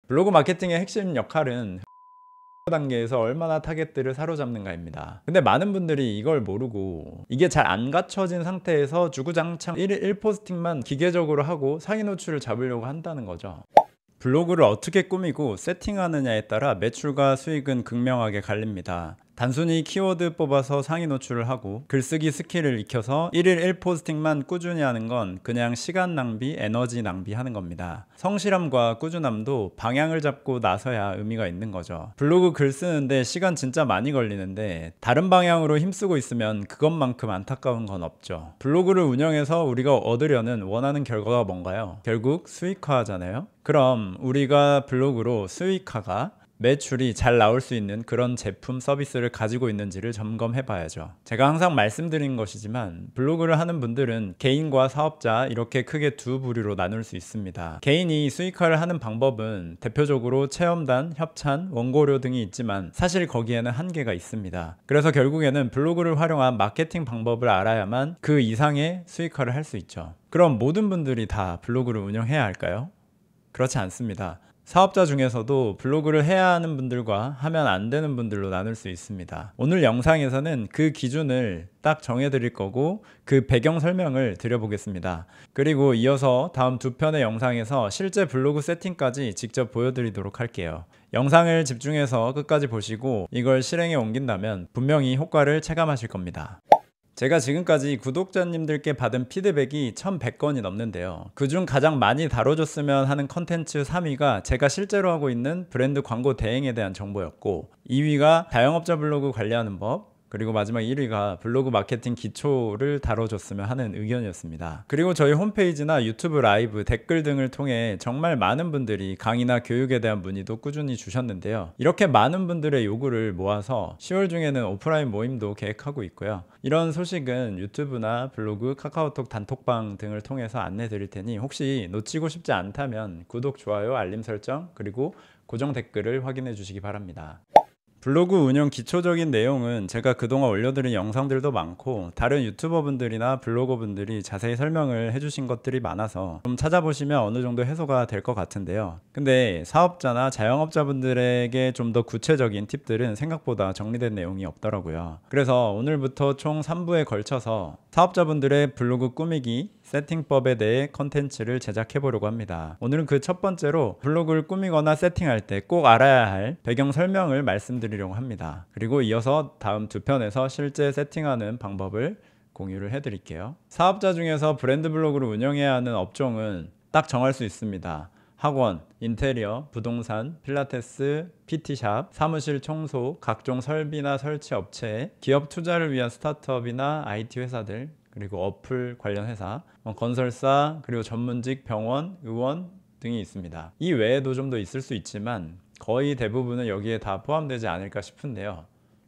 블로그 마케팅의 핵심 역할은 단계에서 얼마나 타겟들을 사로잡는가입니다. 근데 많은 분들이 이걸 모르고 이게 잘 안 갖춰진 상태에서 주구장창 1일 1포스팅만 기계적으로 하고 상위 노출을 잡으려고 한다는 거죠. 블로그를 어떻게 꾸미고 세팅하느냐에 따라 매출과 수익은 극명하게 갈립니다. 단순히 키워드 뽑아서 상위 노출을 하고 글쓰기 스킬을 익혀서 1일 1포스팅만 꾸준히 하는 건 그냥 시간 낭비, 에너지 낭비하는 겁니다. 성실함과 꾸준함도 방향을 잡고 나서야 의미가 있는 거죠. 블로그 글 쓰는데 시간 진짜 많이 걸리는데 다른 방향으로 힘쓰고 있으면 그것만큼 안타까운 건 없죠. 블로그를 운영해서 우리가 얻으려는 원하는 결과가 뭔가요? 결국 수익화잖아요. 그럼 우리가 블로그로 수익화가 매출이 잘 나올 수 있는 그런 제품 서비스를 가지고 있는지를 점검해 봐야죠. 제가 항상 말씀드린 것이지만 블로그를 하는 분들은 개인과 사업자 이렇게 크게 두 부류로 나눌 수 있습니다. 개인이 수익화를 하는 방법은 대표적으로 체험단, 협찬, 원고료 등이 있지만 사실 거기에는 한계가 있습니다. 그래서 결국에는 블로그를 활용한 마케팅 방법을 알아야만 그 이상의 수익화를 할 수 있죠. 그럼 모든 분들이 다 블로그를 운영해야 할까요? 그렇지 않습니다. 사업자 중에서도 블로그를 해야 하는 분들과 하면 안 되는 분들로 나눌 수 있습니다. 오늘 영상에서는 그 기준을 딱 정해 드릴 거고 그 배경 설명을 드려보겠습니다. 그리고 이어서 다음 두 편의 영상에서 실제 블로그 세팅까지 직접 보여드리도록 할게요. 영상을 집중해서 끝까지 보시고 이걸 실행에 옮긴다면 분명히 효과를 체감하실 겁니다. 제가 지금까지 구독자님들께 받은 피드백이 1100건이 넘는데요. 그중 가장 많이 다뤄줬으면 하는 컨텐츠 3위가 제가 실제로 하고 있는 브랜드 광고 대행에 대한 정보였고 2위가 자영업자 블로그 관리하는 법, 그리고 마지막 1위가 블로그 마케팅 기초를 다뤄줬으면 하는 의견이었습니다. 그리고 저희 홈페이지나 유튜브 라이브, 댓글 등을 통해 정말 많은 분들이 강의나 교육에 대한 문의도 꾸준히 주셨는데요. 이렇게 많은 분들의 요구를 모아서 10월 중에는 오프라인 모임도 계획하고 있고요. 이런 소식은 유튜브나 블로그, 카카오톡 단톡방 등을 통해서 안내 드릴 테니 혹시 놓치고 싶지 않다면 구독, 좋아요, 알림 설정, 그리고 고정 댓글을 확인해 주시기 바랍니다. 블로그 운영 기초적인 내용은 제가 그동안 올려드린 영상들도 많고 다른 유튜버분들이나 블로거분들이 자세히 설명을 해주신 것들이 많아서 좀 찾아보시면 어느 정도 해소가 될 것 같은데요. 근데 사업자나 자영업자분들에게 좀 더 구체적인 팁들은 생각보다 정리된 내용이 없더라고요. 그래서 오늘부터 총 3부에 걸쳐서 사업자분들의 블로그 꾸미기 세팅법에 대해 컨텐츠를 제작해 보려고 합니다. 오늘은 그 첫 번째로 블로그를 꾸미거나 세팅할 때 꼭 알아야 할 배경 설명을 말씀드리려고 합니다. 그리고 이어서 다음 두 편에서 실제 세팅하는 방법을 공유를 해 드릴게요. 사업자 중에서 브랜드 블로그를 운영해야 하는 업종은 딱 정할 수 있습니다. 학원, 인테리어, 부동산, 필라테스, PT샵, 사무실 청소, 각종 설비나 설치 업체, 기업 투자를 위한 스타트업이나 IT 회사들, 그리고 어플 관련 회사, 건설사, 그리고 전문직, 병원, 의원 등이 있습니다. 이 외에도 좀 더 있을 수 있지만 거의 대부분은 여기에 다 포함되지 않을까 싶은데요.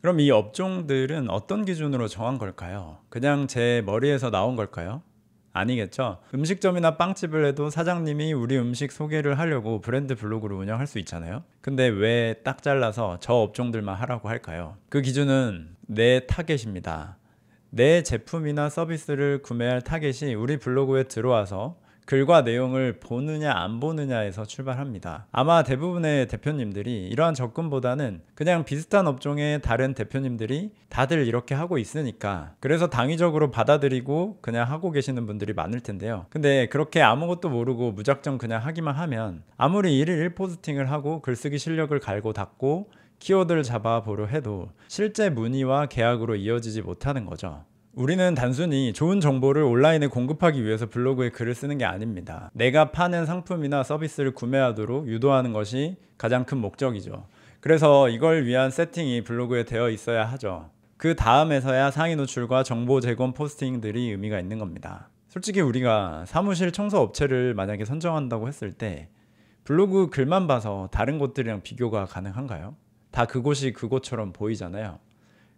그럼 이 업종들은 어떤 기준으로 정한 걸까요? 그냥 제 머리에서 나온 걸까요? 아니겠죠. 음식점이나 빵집을 해도 사장님이 우리 음식 소개를 하려고 브랜드 블로그를 운영할 수 있잖아요. 근데 왜 딱 잘라서 저 업종들만 하라고 할까요? 그 기준은 내 타겟입니다. 내 제품이나 서비스를 구매할 타겟이 우리 블로그에 들어와서 글과 내용을 보느냐 안 보느냐에서 출발합니다. 아마 대부분의 대표님들이 이러한 접근보다는 그냥 비슷한 업종의 다른 대표님들이 다들 이렇게 하고 있으니까 그래서 당위적으로 받아들이고 그냥 하고 계시는 분들이 많을 텐데요. 근데 그렇게 아무것도 모르고 무작정 그냥 하기만 하면 아무리 1일 1포스팅을 하고 글쓰기 실력을 갈고 닦고 키워드를 잡아보려 해도 실제 문의와 계약으로 이어지지 못하는 거죠. 우리는 단순히 좋은 정보를 온라인에 공급하기 위해서 블로그에 글을 쓰는 게 아닙니다. 내가 파는 상품이나 서비스를 구매하도록 유도하는 것이 가장 큰 목적이죠. 그래서 이걸 위한 세팅이 블로그에 되어 있어야 하죠. 그 다음에서야 상위 노출과 정보 제공 포스팅들이 의미가 있는 겁니다. 솔직히 우리가 사무실 청소 업체를 만약에 선정한다고 했을 때 블로그 글만 봐서 다른 곳들이랑 비교가 가능한가요? 다 그곳이 그곳처럼 보이잖아요.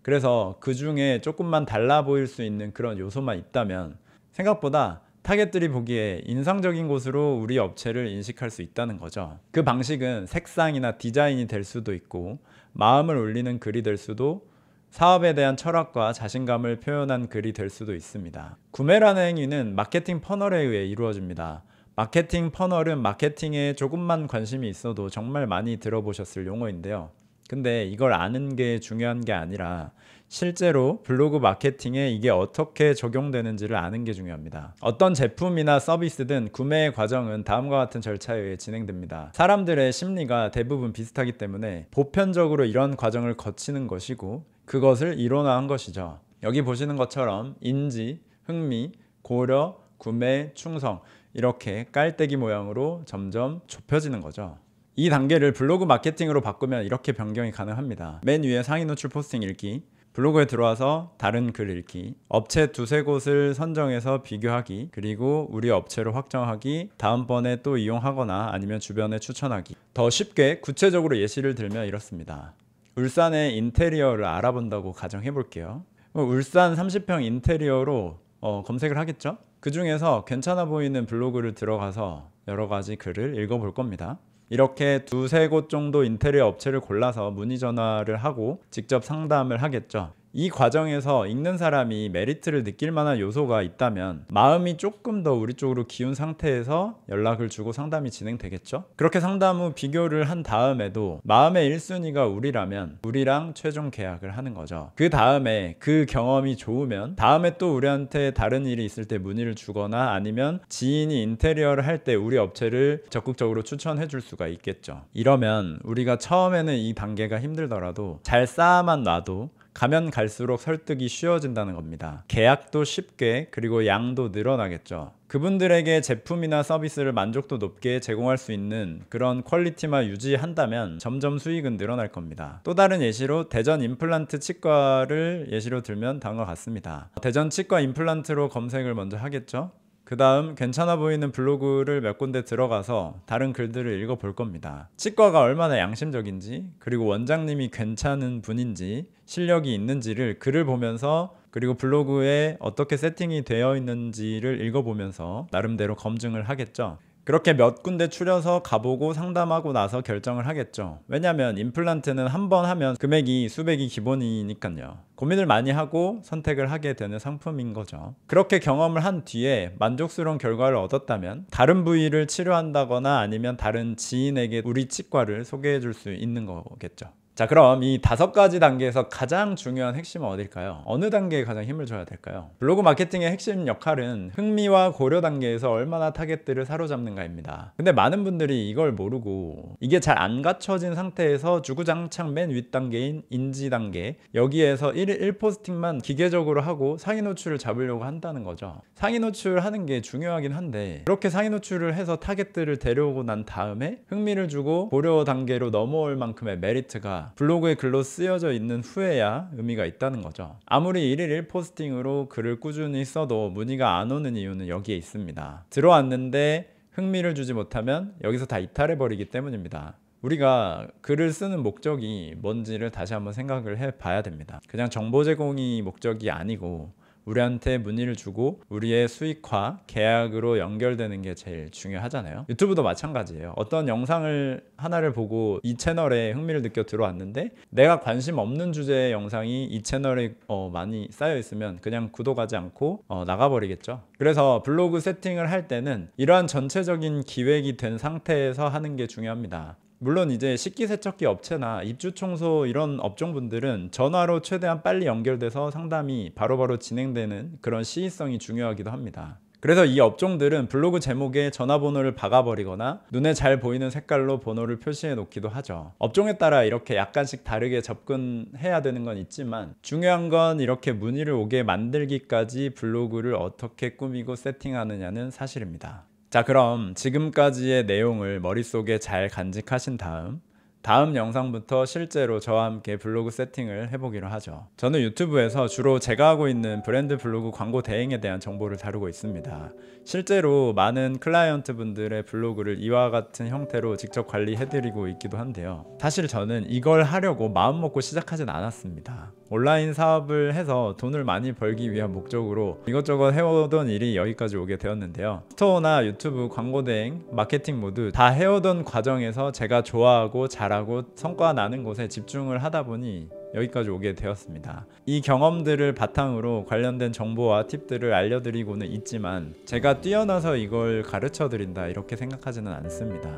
그래서 그 중에 조금만 달라 보일 수 있는 그런 요소만 있다면 생각보다 타겟들이 보기에 인상적인 곳으로 우리 업체를 인식할 수 있다는 거죠. 그 방식은 색상이나 디자인이 될 수도 있고 마음을 울리는 글이 될 수도, 사업에 대한 철학과 자신감을 표현한 글이 될 수도 있습니다. 구매라는 행위는 마케팅 퍼널에 의해 이루어집니다. 마케팅 퍼널은 마케팅에 조금만 관심이 있어도 정말 많이 들어보셨을 용어인데요. 근데 이걸 아는 게 중요한 게 아니라 실제로 블로그 마케팅에 이게 어떻게 적용되는지를 아는 게 중요합니다. 어떤 제품이나 서비스든 구매의 과정은 다음과 같은 절차에 의해 진행됩니다. 사람들의 심리가 대부분 비슷하기 때문에 보편적으로 이런 과정을 거치는 것이고 그것을 이론화한 것이죠. 여기 보시는 것처럼 인지, 흥미, 고려, 구매, 충성 이렇게 깔때기 모양으로 점점 좁혀지는 거죠. 이 단계를 블로그 마케팅으로 바꾸면 이렇게 변경이 가능합니다. 맨 위에 상위 노출 포스팅 읽기, 블로그에 들어와서 다른 글 읽기, 업체 두세 곳을 선정해서 비교하기, 그리고 우리 업체로 확정하기, 다음번에 또 이용하거나 아니면 주변에 추천하기. 더 쉽게 구체적으로 예시를 들면 이렇습니다. 울산의 인테리어를 알아본다고 가정해 볼게요. 울산 30평 인테리어로 검색을 하겠죠? 그 중에서 괜찮아 보이는 블로그를 들어가서 여러 가지 글을 읽어볼 겁니다. 이렇게 두세 곳 정도 인테리어 업체를 골라서 문의 전화를 하고 직접 상담을 하겠죠. 이 과정에서 읽는 사람이 메리트를 느낄 만한 요소가 있다면 마음이 조금 더 우리 쪽으로 기운 상태에서 연락을 주고 상담이 진행되겠죠. 그렇게 상담 후 비교를 한 다음에도 마음의 1순위가 우리라면 우리랑 최종 계약을 하는 거죠. 그 다음에 그 경험이 좋으면 다음에 또 우리한테 다른 일이 있을 때 문의를 주거나 아니면 지인이 인테리어를 할 때 우리 업체를 적극적으로 추천해 줄 수가 있겠죠. 이러면 우리가 처음에는 이 단계가 힘들더라도 잘 쌓아만 놔도 가면 갈수록 설득이 쉬워진다는 겁니다. 계약도 쉽게 그리고 양도 늘어나겠죠. 그분들에게 제품이나 서비스를 만족도 높게 제공할 수 있는 그런 퀄리티만 유지한다면 점점 수익은 늘어날 겁니다. 또 다른 예시로 대전 임플란트 치과를 예시로 들면 다음과 같습니다. 대전 치과 임플란트로 검색을 먼저 하겠죠. 그 다음 괜찮아 보이는 블로그를 몇 군데 들어가서 다른 글들을 읽어볼 겁니다. 치과가 얼마나 양심적인지, 그리고 원장님이 괜찮은 분인지, 실력이 있는지를 글을 보면서, 그리고 블로그에 어떻게 세팅이 되어 있는지를 읽어보면서 나름대로 검증을 하겠죠. 그렇게 몇 군데 추려서 가보고 상담하고 나서 결정을 하겠죠. 왜냐면 임플란트는 한 번 하면 금액이 수백이 기본이니까요. 고민을 많이 하고 선택을 하게 되는 상품인 거죠. 그렇게 경험을 한 뒤에 만족스러운 결과를 얻었다면 다른 부위를 치료한다거나 아니면 다른 지인에게 우리 치과를 소개해 줄 수 있는 거겠죠. 자, 그럼 이 5가지 단계에서 가장 중요한 핵심은 어딜까요? 어느 단계에 가장 힘을 줘야 될까요? 블로그 마케팅의 핵심 역할은 흥미와 고려 단계에서 얼마나 타겟들을 사로잡는가입니다. 근데 많은 분들이 이걸 모르고 이게 잘 안 갖춰진 상태에서 주구장창 맨 윗 단계인 인지 단계, 여기에서 1포스팅만 기계적으로 하고 상위 노출을 잡으려고 한다는 거죠. 상위 노출하는 게 중요하긴 한데 그렇게 상위 노출을 해서 타겟들을 데려오고 난 다음에 흥미를 주고 고려 단계로 넘어올 만큼의 메리트가 블로그에 글로 쓰여져 있는 후에야 의미가 있다는 거죠. 아무리 1일 1포스팅으로 글을 꾸준히 써도 문의가 안 오는 이유는 여기에 있습니다. 들어왔는데 흥미를 주지 못하면 여기서 다 이탈해버리기 때문입니다. 우리가 글을 쓰는 목적이 뭔지를 다시 한번 생각을 해봐야 됩니다. 그냥 정보 제공이 목적이 아니고 우리한테 문의를 주고 우리의 수익화, 계약으로 연결되는 게 제일 중요하잖아요. 유튜브도 마찬가지예요. 어떤 영상을 하나를 보고 이 채널에 흥미를 느껴 들어왔는데 내가 관심 없는 주제의 영상이 이 채널에 많이 쌓여 있으면 그냥 구독하지 않고 나가버리겠죠. 그래서 블로그 세팅을 할 때는 이러한 전체적인 기획이 된 상태에서 하는 게 중요합니다. 물론 이제 식기세척기 업체나 입주청소 이런 업종분들은 전화로 최대한 빨리 연결돼서 상담이 바로바로 진행되는 그런 시의성이 중요하기도 합니다. 그래서 이 업종들은 블로그 제목에 전화번호를 박아버리거나 눈에 잘 보이는 색깔로 번호를 표시해 놓기도 하죠. 업종에 따라 이렇게 약간씩 다르게 접근해야 되는 건 있지만 중요한 건 이렇게 문의를 오게 만들기까지 블로그를 어떻게 꾸미고 세팅하느냐는 사실입니다. 자, 그럼 지금까지의 내용을 머릿속에 잘 간직하신 다음 영상부터 실제로 저와 함께 블로그 세팅을 해보기로 하죠. 저는 유튜브에서 주로 제가 하고 있는 브랜드 블로그 광고 대행에 대한 정보를 다루고 있습니다. 실제로 많은 클라이언트 분들의 블로그를 이와 같은 형태로 직접 관리해드리고 있기도 한데요. 사실 저는 이걸 하려고 마음먹고 시작하진 않았습니다. 온라인 사업을 해서 돈을 많이 벌기 위한 목적으로 이것저것 해오던 일이 여기까지 오게 되었는데요. 스토어나 유튜브 광고 대행, 마케팅 모두 다 해오던 과정에서 제가 좋아하고 잘하고 성과 나는 곳에 집중을 하다 보니 여기까지 오게 되었습니다. 이 경험들을 바탕으로 관련된 정보와 팁들을 알려드리고는 있지만 제가 뛰어나서 이걸 가르쳐 드린다 이렇게 생각하지는 않습니다.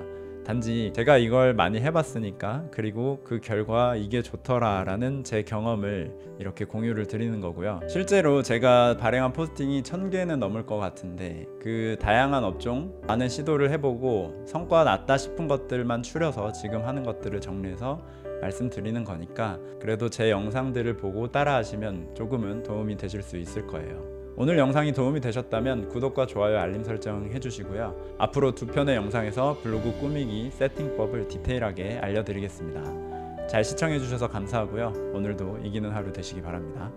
단지 제가 이걸 많이 해봤으니까, 그리고 그 결과 이게 좋더라 라는 제 경험을 이렇게 공유를 드리는 거고요. 실제로 제가 발행한 포스팅이 1000개는 넘을 것 같은데 그 다양한 업종 많은 시도를 해보고 성과 났다 싶은 것들만 추려서 지금 하는 것들을 정리해서 말씀드리는 거니까 그래도 제 영상들을 보고 따라 하시면 조금은 도움이 되실 수 있을 거예요. 오늘 영상이 도움이 되셨다면 구독과 좋아요, 알림 설정 해주시고요. 앞으로 2편의 영상에서 블로그 꾸미기 세팅법을 디테일하게 알려드리겠습니다. 잘 시청해주셔서 감사하고요. 오늘도 이기는 하루 되시기 바랍니다.